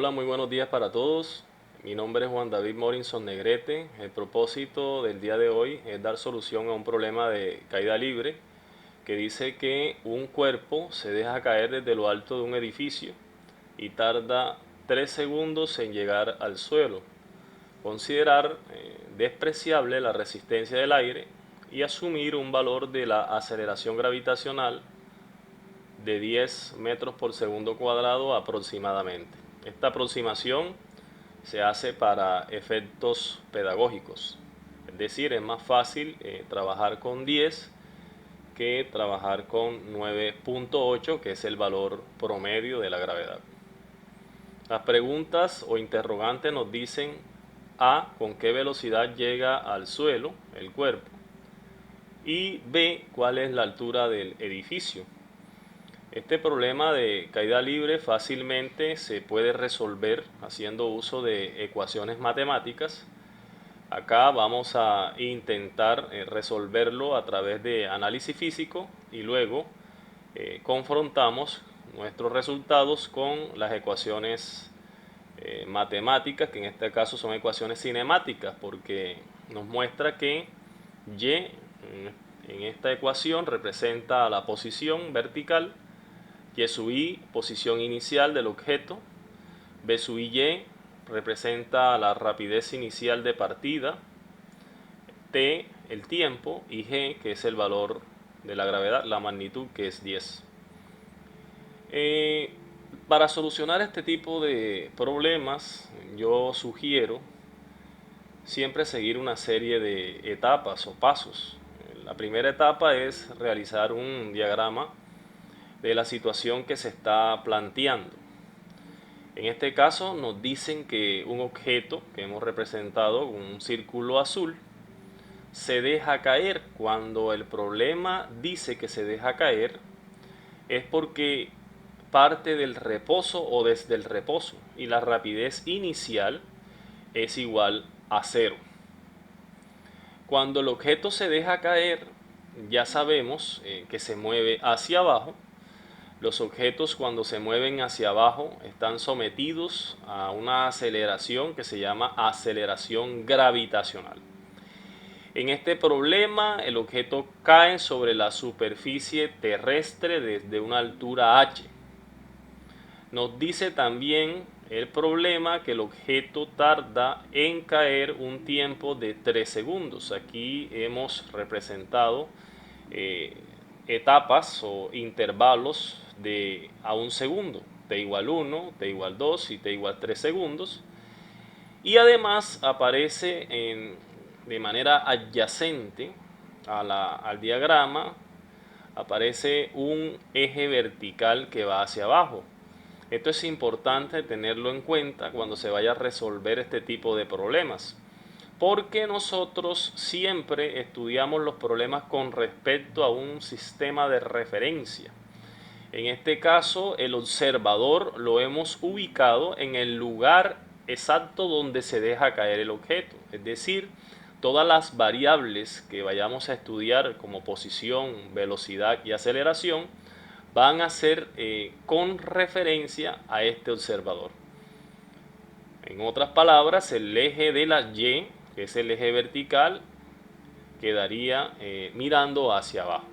Hola, muy buenos días para todos. Mi nombre es Juan David Morinson Negrete. El propósito del día de hoy es dar solución a un problema de caída libre que dice que un cuerpo se deja caer desde lo alto de un edificio y tarda 3 segundos en llegar al suelo. Considerar despreciable la resistencia del aire y asumir un valor de la aceleración gravitacional de 10 metros por segundo cuadrado aproximadamente. Esta aproximación se hace para efectos pedagógicos, es decir, es más fácil trabajar con 10 que trabajar con 9.8, que es el valor promedio de la gravedad. Las preguntas o interrogantes nos dicen A, con qué velocidad llega al suelo el cuerpo, y B, cuál es la altura del edificio. Este problema de caída libre fácilmente se puede resolver haciendo uso de ecuaciones matemáticas. Acá vamos a intentar resolverlo a través de análisis físico y luego confrontamos nuestros resultados con las ecuaciones matemáticas, que en este caso son ecuaciones cinemáticas, porque nos muestra que y en esta ecuación representa la posición vertical, y sub i, posición inicial del objeto, b sub y representa la rapidez inicial de partida, t el tiempo y g, que es el valor de la gravedad, la magnitud, que es 10. Para solucionar este tipo de problemas, yo sugiero siempre seguir una serie de etapas o pasos. La primera etapa es realizar un diagrama de la situación que se está planteando. En este caso nos dicen que un objeto que hemos representado, un círculo azul, se deja caer. Cuando el problema dice que se deja caer, es porque parte del reposo o desde el reposo, y la rapidez inicial es igual a 0. Cuando el objeto se deja caer, ya sabemos que se mueve hacia abajo. Los objetos, cuando se mueven hacia abajo, están sometidos a una aceleración que se llama aceleración gravitacional. En este problema, el objeto cae sobre la superficie terrestre desde una altura h. Nos dice también el problema que el objeto tarda en caer un tiempo de 3 segundos. Aquí hemos representado etapas o intervalos de a un segundo, t igual 1, t igual 2 y t igual 3 segundos. Y además aparece de manera adyacente al diagrama, aparece un eje vertical que va hacia abajo. Esto es importante tenerlo en cuenta cuando se vaya a resolver este tipo de problemas, porque nosotros siempre estudiamos los problemas con respecto a un sistema de referencia. En este caso, el observador lo hemos ubicado en el lugar exacto donde se deja caer el objeto, es decir, todas las variables que vayamos a estudiar como posición, velocidad y aceleración van a ser con referencia a este observador. En otras palabras, el eje de la Y, que es el eje vertical, quedaría mirando hacia abajo.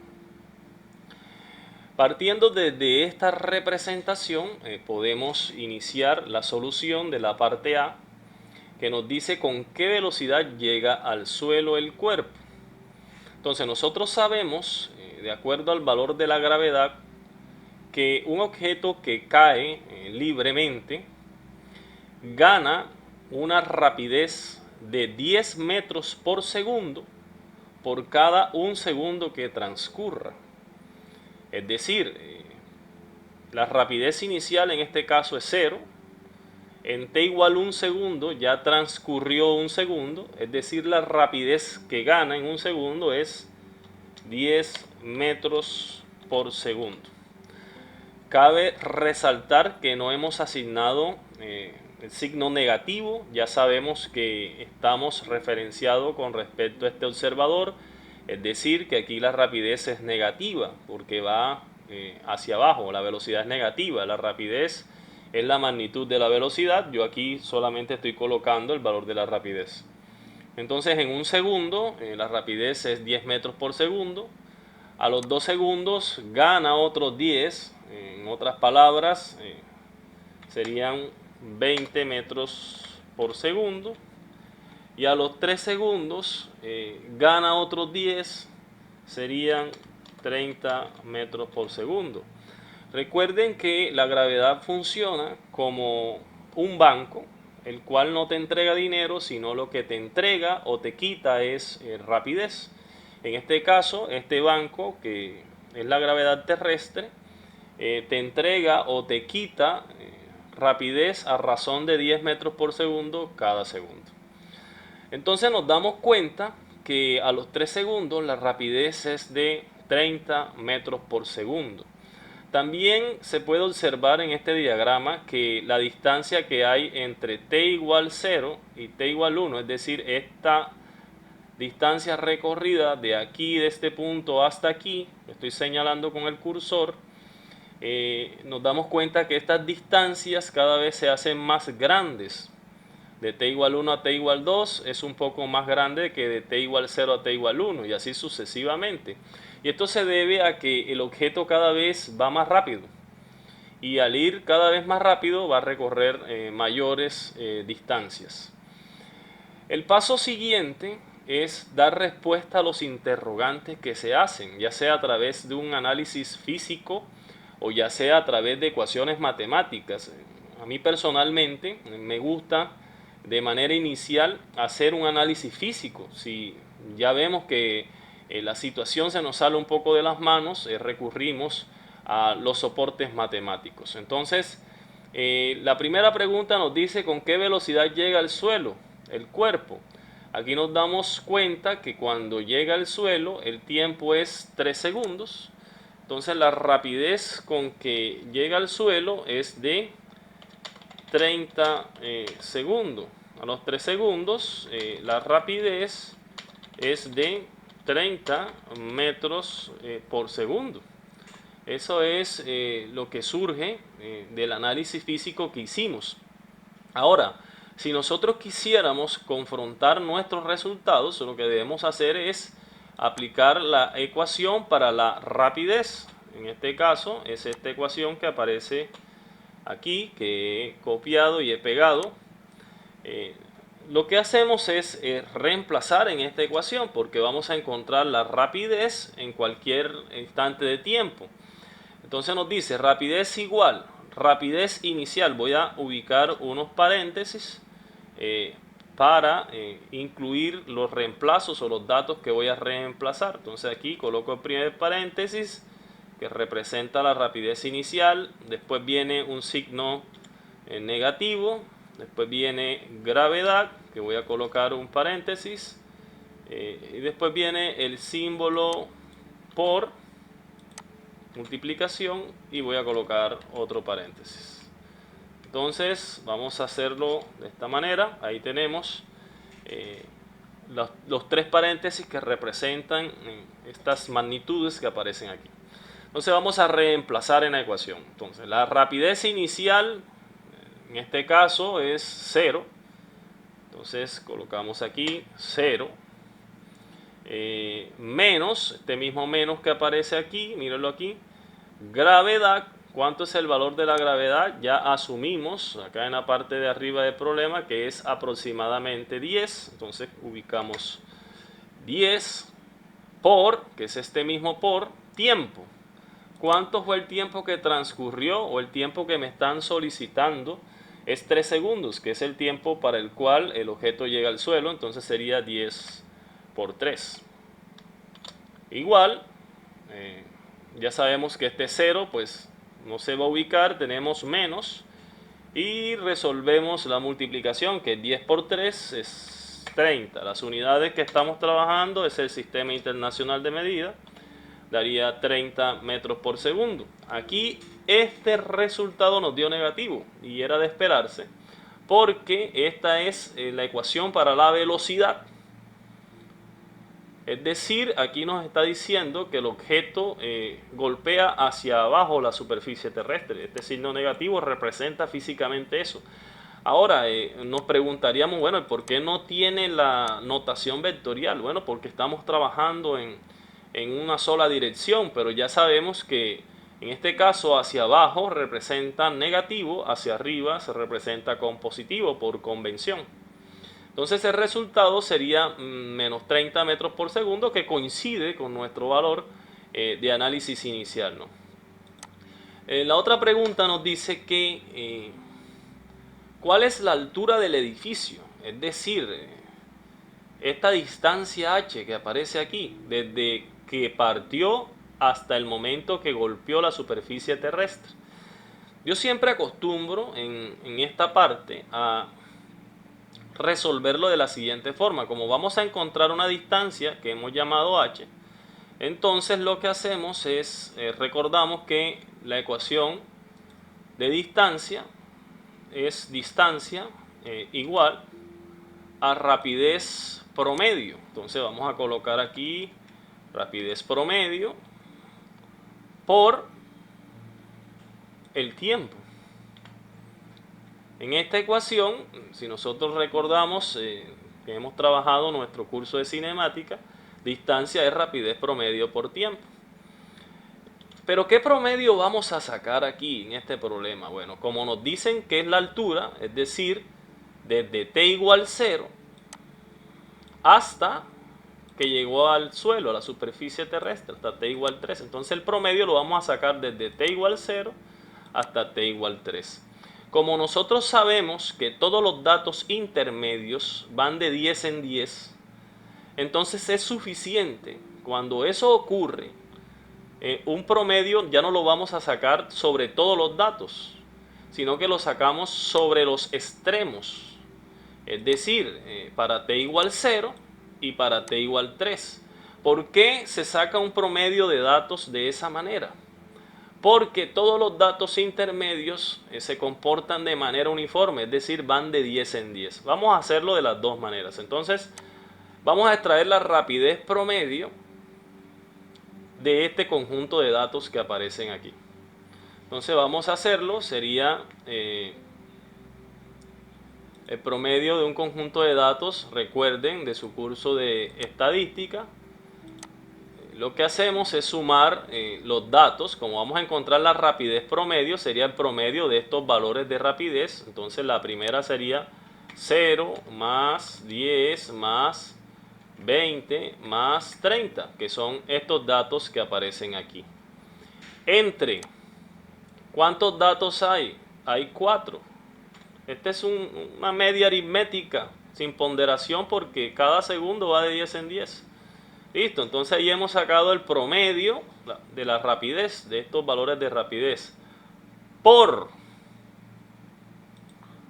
Partiendo desde esta representación, podemos iniciar la solución de la parte A, que nos dice con qué velocidad llega al suelo el cuerpo. Entonces nosotros sabemos, de acuerdo al valor de la gravedad, que un objeto que cae libremente gana una rapidez de 10 metros por segundo por cada un segundo que transcurra. Es decir, la rapidez inicial en este caso es 0. En t igual 1 segundo ya transcurrió un segundo, es decir, la rapidez que gana en un segundo es 10 metros por segundo. Cabe resaltar que no hemos asignado el signo negativo. Ya sabemos que estamos referenciados con respecto a este observador, es decir, que aquí la rapidez es negativa porque va hacia abajo, la velocidad es negativa, la rapidez es la magnitud de la velocidad. Yo aquí solamente estoy colocando el valor de la rapidez. Entonces en un segundo la rapidez es 10 metros por segundo. A los 2 segundos gana otros 10. En otras palabras, serían 20 metros por segundo. Y a los 3 segundos gana otros 10. Serían 30 metros por segundo. Recuerden que la gravedad funciona como un banco, el cual no te entrega dinero, sino lo que te entrega o te quita es rapidez. En este caso, este banco, que es la gravedad terrestre, te entrega o te quita rapidez a razón de 10 metros por segundo cada segundo. Entonces nos damos cuenta que a los 3 segundos la rapidez es de 30 metros por segundo. También se puede observar en este diagrama que la distancia que hay entre t igual 0 y t igual 1, es decir, esta distancia recorrida de aquí, de este punto hasta aquí, estoy señalando con el cursor, nos damos cuenta que estas distancias cada vez se hacen más grandes. De t igual 1 a t igual 2 es un poco más grande que de t igual 0 a t igual 1 y así sucesivamente. Y esto se debe a que el objeto cada vez va más rápido. Y al ir cada vez más rápido va a recorrer mayores distancias. El paso siguiente es dar respuesta a los interrogantes que se hacen, ya sea a través de un análisis físico o ya sea a través de ecuaciones matemáticas. A mí personalmente me gusta de manera inicial hacer un análisis físico. Si ya vemos que la situación se nos sale un poco de las manos, recurrimos a los soportes matemáticos. Entonces, la primera pregunta nos dice con qué velocidad llega al suelo el cuerpo. Aquí nos damos cuenta que cuando llega al suelo el tiempo es 3 segundos. Entonces la rapidez con que llega al suelo es de 30 segundos. A los 3 segundos la rapidez es de 30 metros por segundo. Eso es lo que surge del análisis físico que hicimos. Ahora, si nosotros quisiéramos confrontar nuestros resultados, lo que debemos hacer es aplicar la ecuación para la rapidez. En este caso es esta ecuación que aparece aquí, que he copiado y he pegado. Lo que hacemos es reemplazar en esta ecuación, porque vamos a encontrar la rapidez en cualquier instante de tiempo. Entonces nos dice rapidez igual, rapidez inicial. Voy a ubicar unos paréntesis para incluir los reemplazos o los datos que voy a reemplazar. Entonces aquí coloco el primer paréntesis que representa la rapidez inicial, después viene un signo negativo, después viene gravedad, que voy a colocar un paréntesis, y después viene el símbolo por multiplicación y voy a colocar otro paréntesis. Entonces vamos a hacerlo de esta manera. Ahí tenemos los 3 paréntesis que representan estas magnitudes que aparecen aquí. Entonces vamos a reemplazar en la ecuación. Entonces la rapidez inicial en este caso es 0. Entonces colocamos aquí 0. Menos, este mismo menos que aparece aquí, mírenlo aquí. Gravedad, ¿cuánto es el valor de la gravedad? Ya asumimos acá en la parte de arriba del problema que es aproximadamente 10. Entonces ubicamos 10 por, que es este mismo por, tiempo. ¿Cuánto fue el tiempo que transcurrió o el tiempo que me están solicitando? Es 3 segundos, que es el tiempo para el cual el objeto llega al suelo. Entonces sería 10 por 3. Igual, ya sabemos que este 0 pues no se va a ubicar, tenemos menos. Y resolvemos la multiplicación, que 10 por 3 es 30. Las unidades que estamos trabajando es el Sistema Internacional de Medida. Daría 30 metros por segundo. Aquí este resultado nos dio negativo y era de esperarse, porque esta es la ecuación para la velocidad. Es decir, aquí nos está diciendo que el objeto golpea hacia abajo la superficie terrestre. Este signo negativo representa físicamente eso. Ahora, nos preguntaríamos, bueno, ¿por qué no tiene la notación vectorial? Bueno, porque estamos trabajando en una sola dirección, pero ya sabemos que en este caso hacia abajo representa negativo, hacia arriba se representa con positivo por convención. Entonces el resultado sería menos 30 metros por segundo, que coincide con nuestro valor de análisis inicial, ¿no? La otra pregunta nos dice que ¿cuál es la altura del edificio? Es decir, esta distancia h que aparece aquí, desde que partió hasta el momento que golpeó la superficie terrestre. Yo siempre acostumbro en esta parte a resolverlo de la siguiente forma. Como vamos a encontrar una distancia que hemos llamado h, entonces lo que hacemos es, recordamos que la ecuación de distancia es distancia igual a rapidez promedio. Entonces vamos a colocar aquí rapidez promedio por el tiempo. En esta ecuación, si nosotros recordamos que hemos trabajado nuestro curso de cinemática, distancia es rapidez promedio por tiempo. Pero ¿qué promedio vamos a sacar aquí en este problema? Bueno, como nos dicen que es la altura, es decir, desde t igual 0 hasta que llegó al suelo, a la superficie terrestre, hasta t igual 3. Entonces el promedio lo vamos a sacar desde t igual 0 hasta t igual 3. Como nosotros sabemos que todos los datos intermedios van de 10 en 10, entonces es suficiente. Cuando eso ocurre, un promedio ya no lo vamos a sacar sobre todos los datos, sino que lo sacamos sobre los extremos. Es decir, para t igual 0 y para t igual 3. ¿Por qué se saca un promedio de datos de esa manera? Porque todos los datos intermedios se comportan de manera uniforme, es decir, van de 10 en 10. Vamos a hacerlo de las dos maneras. Entonces, vamos a extraer la rapidez promedio de este conjunto de datos que aparecen aquí. Entonces, vamos a hacerlo, sería el promedio de un conjunto de datos, recuerden, de su curso de estadística. Lo que hacemos es sumar los datos. Como vamos a encontrar la rapidez promedio, sería el promedio de estos valores de rapidez. Entonces la primera sería 0 más 10 más 20 más 30, que son estos datos que aparecen aquí. Entre, ¿cuántos datos hay? Hay 4. Esta es una media aritmética sin ponderación porque cada segundo va de 10 en 10. Listo, entonces ahí hemos sacado el promedio de la rapidez, de estos valores de rapidez. Por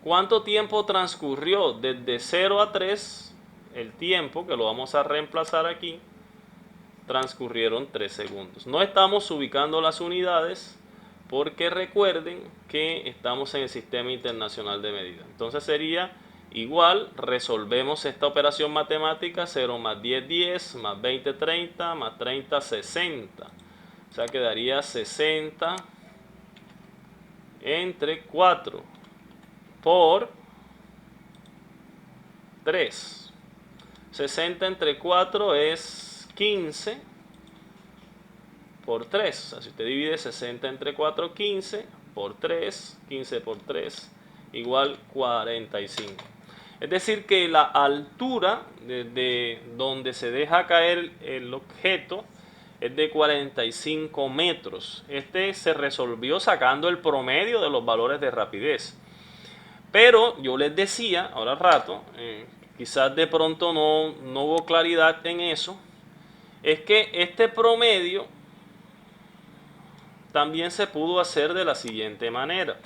¿cuánto tiempo transcurrió? Desde 0 a 3, el tiempo, que lo vamos a reemplazar aquí, transcurrieron 3 segundos. No estamos ubicando las unidades porque recuerden que estamos en el Sistema Internacional de Medida. Entonces sería igual, resolvemos esta operación matemática, 0 más 10, 10, más 20, 30, más 30, 60. O sea, quedaría 60 entre 4 por 3. 60 entre 4 es 15 por 3. O sea, si usted divide 60 entre 4, 15 por 3, 15 por 3, igual 45. Es decir, que la altura desde donde se deja caer el objeto es de 45 metros. Este se resolvió sacando el promedio de los valores de rapidez. Pero yo les decía, ahora al rato, quizás de pronto no hubo claridad en eso, es que este promedio también se pudo hacer de la siguiente manera.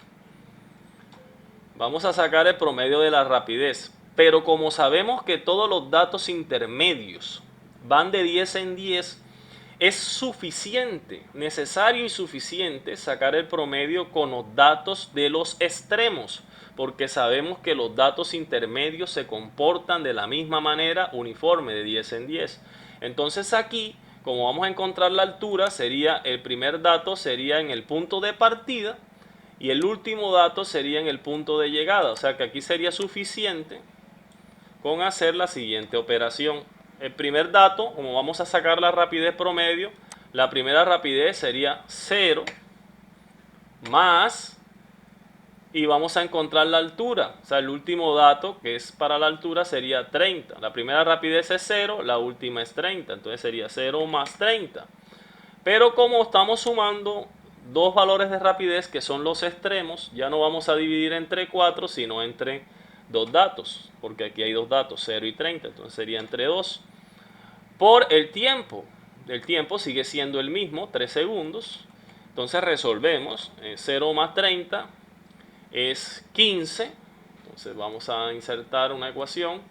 Vamos a sacar el promedio de la rapidez, pero como sabemos que todos los datos intermedios van de 10 en 10, es suficiente, necesario y suficiente sacar el promedio con los datos de los extremos, porque sabemos que los datos intermedios se comportan de la misma manera uniforme, de 10 en 10. Entonces aquí, como vamos a encontrar la altura, sería el primer dato sería en el punto de partida y el último dato sería en el punto de llegada. O sea que aquí sería suficiente con hacer la siguiente operación. El primer dato, como vamos a sacar la rapidez promedio, la primera rapidez sería 0 más, y vamos a encontrar la altura. O sea, el último dato que es para la altura sería 30. La primera rapidez es 0, la última es 30. Entonces sería 0 más 30. Pero como estamos sumando dos valores de rapidez que son los extremos, ya no vamos a dividir entre 4, sino entre dos datos. Porque aquí hay dos datos, 0 y 30. Entonces sería entre 2. Por el tiempo. El tiempo sigue siendo el mismo, 3 segundos. Entonces resolvemos. 0 más 30 es 15. Entonces vamos a insertar una ecuación.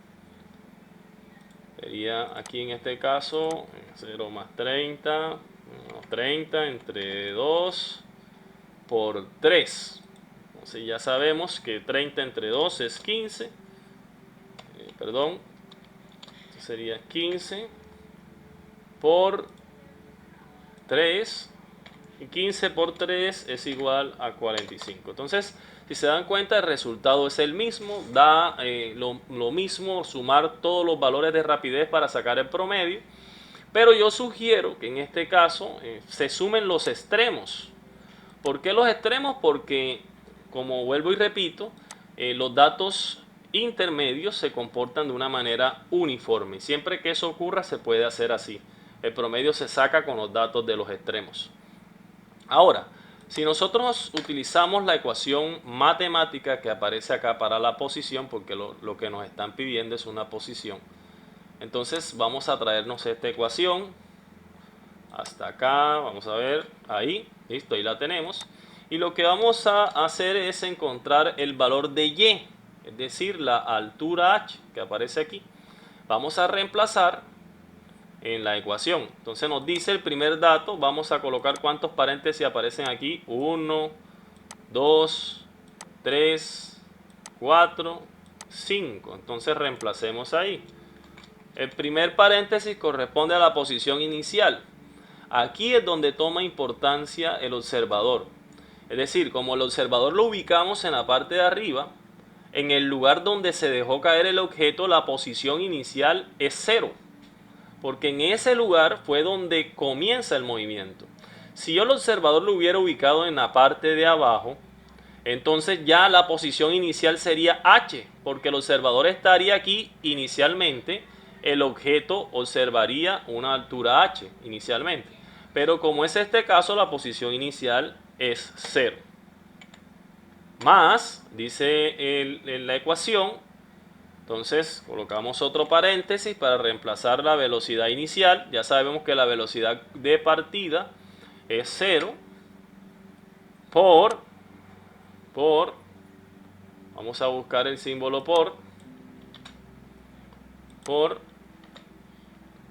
Sería aquí en este caso 0 más 30, 30 entre 2 por 3. Entonces ya sabemos que 30 entre 2 es 15. Perdón. Entonces sería 15 por 3. Y 15 por 3 es igual a 45. Entonces, si se dan cuenta, el resultado es el mismo. Da lo mismo sumar todos los valores de rapidez para sacar el promedio. Pero yo sugiero que en este caso se sumen los extremos. ¿Por qué los extremos? Porque, como vuelvo y repito, los datos intermedios se comportan de una manera uniforme. Siempre que eso ocurra se puede hacer así. El promedio se saca con los datos de los extremos. Ahora, si nosotros utilizamos la ecuación matemática que aparece acá para la posición, porque lo que nos están pidiendo es una posición, entonces vamos a traernos esta ecuación hasta acá, vamos a ver, ahí, listo, ahí la tenemos. Y lo que vamos a hacer es encontrar el valor de y, es decir, la altura h que aparece aquí. Vamos a reemplazar en la ecuación. Entonces nos dice el primer dato, vamos a colocar cuántos paréntesis aparecen aquí. 1, 2, 3, 4, 5. Entonces reemplacemos ahí. El primer paréntesis corresponde a la posición inicial. Aquí es donde toma importancia el observador. Es decir, como el observador lo ubicamos en la parte de arriba, en el lugar donde se dejó caer el objeto, la posición inicial es 0. Porque en ese lugar fue donde comienza el movimiento. Si yo el observador lo hubiera ubicado en la parte de abajo, entonces ya la posición inicial sería h, porque el observador estaría aquí inicialmente, el objeto observaría una altura h inicialmente. Pero como es este caso, la posición inicial es 0. Más, dice en la ecuación, entonces colocamos otro paréntesis para reemplazar la velocidad inicial. Ya sabemos que la velocidad de partida es 0 por, vamos a buscar el símbolo por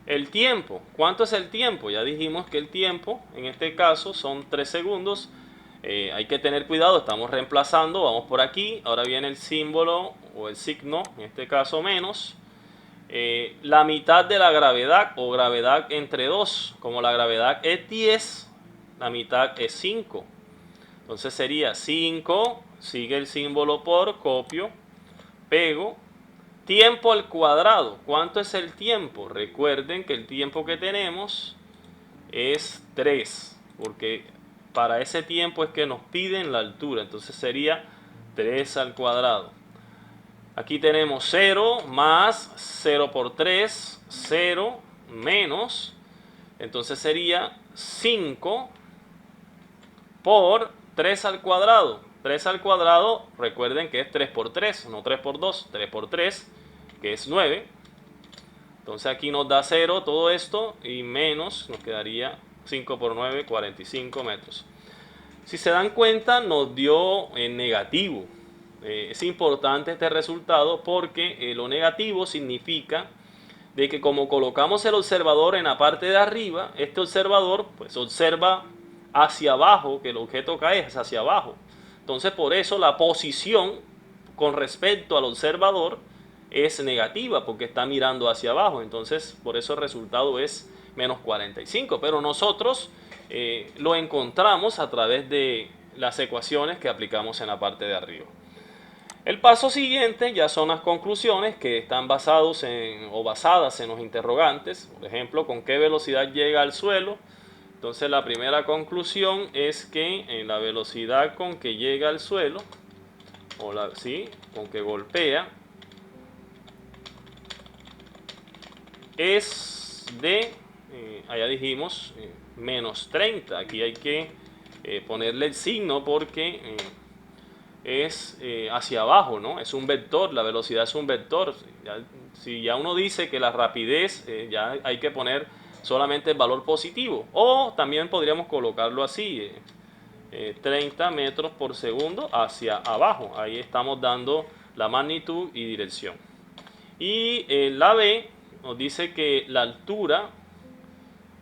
el tiempo. ¿Cuánto es el tiempo? Ya dijimos que el tiempo en este caso son 3 segundos. Hay que tener cuidado, estamos reemplazando, vamos por aquí, ahora viene el símbolo o el signo, en este caso menos, la mitad de la gravedad o gravedad entre 2, como la gravedad es 10, la mitad es 5, entonces sería 5, sigue el símbolo por, copio, pego, tiempo al cuadrado. ¿Cuánto es el tiempo? Recuerden que el tiempo que tenemos es 3, porque para ese tiempo es que nos piden la altura, entonces sería 3 al cuadrado. Aquí tenemos 0 más 0 por 3, 0 menos, entonces sería 5 por 3 al cuadrado. 3 al cuadrado, recuerden que es 3 por 3, no 3 por 2, 3 por 3, que es 9. Entonces aquí nos da 0 todo esto y menos, nos quedaría 5 por 9, 45 metros. Si se dan cuenta, nos dio en negativo. Es importante este resultado porque lo negativo significa de que como colocamos el observador en la parte de arriba, este observador pues observa hacia abajo, que el objeto cae hacia abajo. Entonces por eso la posición con respecto al observador es negativa porque está mirando hacia abajo. Entonces, por eso el resultado es menos 45. Pero nosotros lo encontramos a través de las ecuaciones que aplicamos en la parte de arriba. El paso siguiente ya son las conclusiones que están basadas en los interrogantes. Por ejemplo, con qué velocidad llega al suelo. Entonces la primera conclusión es que en la velocidad con que llega al suelo, con que golpea, es de, allá dijimos, menos 30. Aquí hay que ponerle el signo porque es hacia abajo, ¿no? Es un vector, la velocidad es un vector. Si ya uno dice que la rapidez, ya hay que poner solamente el valor positivo. O también podríamos colocarlo así, 30 metros por segundo hacia abajo. Ahí estamos dando la magnitud y dirección. Y la B nos dice que la altura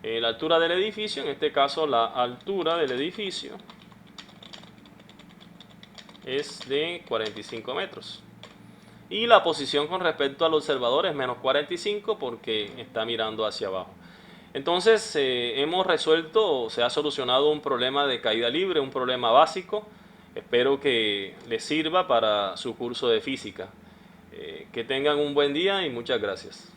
del edificio, en este caso la altura del edificio, es de 45 metros. Y la posición con respecto al observador es menos 45 porque está mirando hacia abajo. Entonces hemos resuelto, se ha solucionado un problema de caída libre, un problema básico. Espero que les sirva para su curso de física. Que tengan un buen día y muchas gracias.